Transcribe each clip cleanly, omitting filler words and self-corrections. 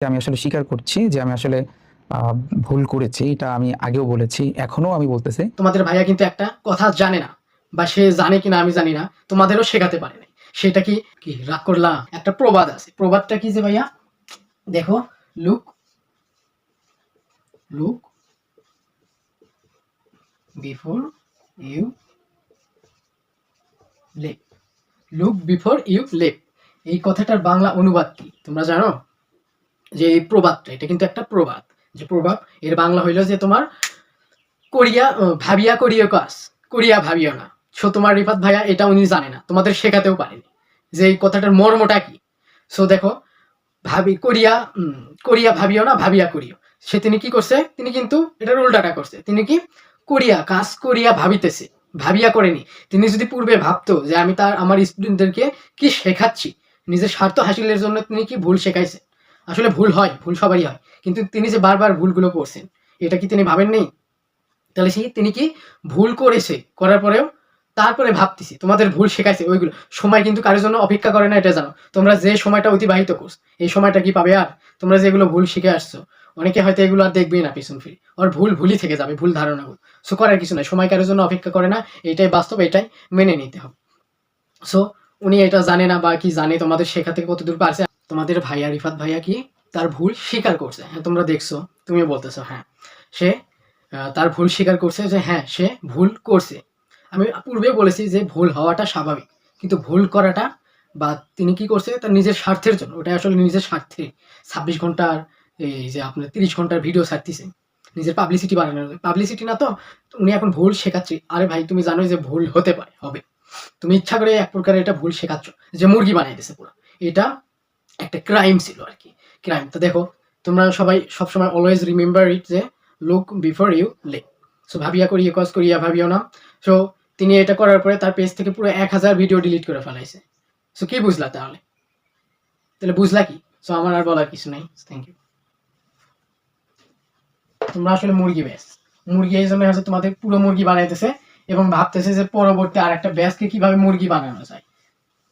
আমি আসলে স্বীকার করছি যে আমি আসলে ভুল করেছি। এটা আমি আগেও বলেছি, এখনো আমি বলতেছি। তোমাদের ভাইয়া কিন্তু একটা কথা জানে না, বা সে জানে কিনা আমি জানি না, তোমাদেরও শেখাতে পারে নাই। সেটা কি কি রাগ করলা? একটা প্রবাদ আছে, প্রবাদটা কি যে ভাইয়া দেখো, লুক লুক বিফোর ইউ লেপ, লুক বিফোর ইউ লেপ। এই কথাটার বাংলা অনুবাদ কি তোমরা জানো? যে এই প্রবাদটা, এটা কিন্তু একটা প্রবাদ, যে প্রবাদ এর বাংলা হইলো যে তোমার ভাবিয়া করিও কাজ, করিয়া ভাবিও না। সো তোমার রিফাত ভাইয়া এটা উনি জানে না, তোমাদের শেখাতেও পারেনি যে এই কথাটার মর্মটা কি। সো দেখো, ভাবি করিয়া করিয়া ভাবিও না, ভাবিয়া করিও। সে তিনি কি করছে, তিনি কিন্তু এটার উল্টাটা করছে। তিনি কি করিয়া কাজ করিয়া ভাবিতেছে, ভাবিয়া করেনি। তিনি যদি পূর্বে ভাবতো যে আমি আমার স্টুডেন্টদেরকে কি শেখাচ্ছি, নিজের স্বার্থ হাসিলের জন্য তিনি কি ভুল শেখাইছে। আসলে ভুল হয়, ভুল সবারই হয়, কিন্তু তিনি যে বারবার ভুলগুলো করছেন, এটা কি তিনি ভাবেননি? তাহলে তিনি কি ভুল করেছে, করার পরেও তারপরে ভাবতেছি তোমাদের ভুল শেখাইছে ওইগুলো। সময় কিন্তু কারোর জন্য অপেক্ষা করে না, এটা জানো। তোমরা যে সময়টা অতিবাহিত করছো, এই সময়টা কি পাবে আর? তোমরা যেগুলো ভুল শিখে আসছো, অনেকে হয়তো এগুলো আর দেখবেই না পিছন ফিরে, ওর ভুলই থেকে যাবে, ভুল ধারণাগুলো। সো করার কিছু নাই, সময় কারোর জন্য অপেক্ষা করে না, এইটাই বাস্তব, এটাই মেনে নিতে হবে। সো উনি এটা জানে না, বা কি জানে তোমাদের শেখাতে কতদূর পারছে। তোমাদের ভাইয়া রিফাত ভাইয়া কি তার ভুল স্বীকার করছে, হ্যাঁ তোমরা দেখছো, তুমিও বলতেছো হ্যাঁ সে তার ভুল স্বীকার করছে, যে হ্যাঁ সে ভুল করছে। আমি পূর্বে বলেছি যে ভুল হওয়াটা স্বাভাবিক, কিন্তু ভুল করাটা, বা তিনি কি করছে তার নিজের স্বার্থের জন্য, ওটা আসলে নিজের স্বার্থে 26 ঘন্টার, এই যে আপনার 30 ঘন্টার ভিডিও ছাড়তেছে নিজের পাবলিসিটি বাড়ানোর। পাবলিসিটি না তো, উনি এখন ভুল শেখাচ্ছে। আরে ভাই তুমি জানোই যে ভুল হতে পারে, হবে। তুমি ইচ্ছা করে এক প্রকারের এটা ভুল শেখাচ্ছ, যে মুরগি বানিয়ে দিছে পুরো। এটা একটা ক্রাইম ছিল আর কি, ক্রাইম। তো দেখো, তোমরা সবাই সবসময় অলওয়েজ রিমেম্বার ইট, যে look before you leap. So ভাবিয়া করিয়া কজ করিয়া ভাবিও না। সো তিনি এটা করার পরে তার পেজ থেকে পুরো 1000 ভিডিও ডিলিট করে ফেলাইছে। সো কি বুঝলা তাহলে? তাহলে বুঝলা কি? সো আমার আর বলার কিছু নাই। Thank you. তোমরা আসলে মুরগি ব্যাস, মুরগি এই জন্য হচ্ছে তোমাদের পুরো মুরগি বানাইতেছে, এবং ভাবতেছে যে পরবর্তী আর একটা ব্যাসকে কিভাবে মুরগি বানানো যায়।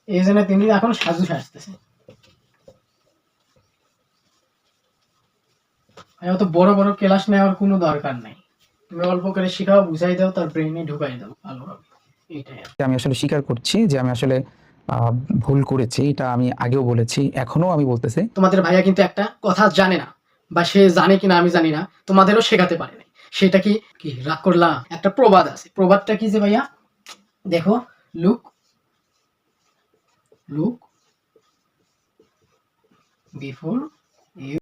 এই জন্য তিনি এখন সাজু সাজতেছে। অত বড় বড় ক্লাস নেওয়ার কোনো দরকার নাই, তুমি অল্প করে শেখাও, বুঝাই দাও, তার ব্রেনে ঢুকাই দাও ভালোভাবে। এইটাই। আমি আসলে স্বীকার করছি যে আমি আসলে ভুল করেছি। এটা আমি আগেও বলেছি, এখনো আমি বলতেছি। তোমাদের ভাইয়া কিন্তু একটা কথা জানে না, বা সে জানে কিনা আমি জানি না, তোমাদেরও শেখাতে পারে নাই। সেটা কি কি রাগ করলা? একটা প্রবাদ আছে, প্রবাদটা কি যে ভাইয়া দেখো, লুক লুক বিফোর ইউ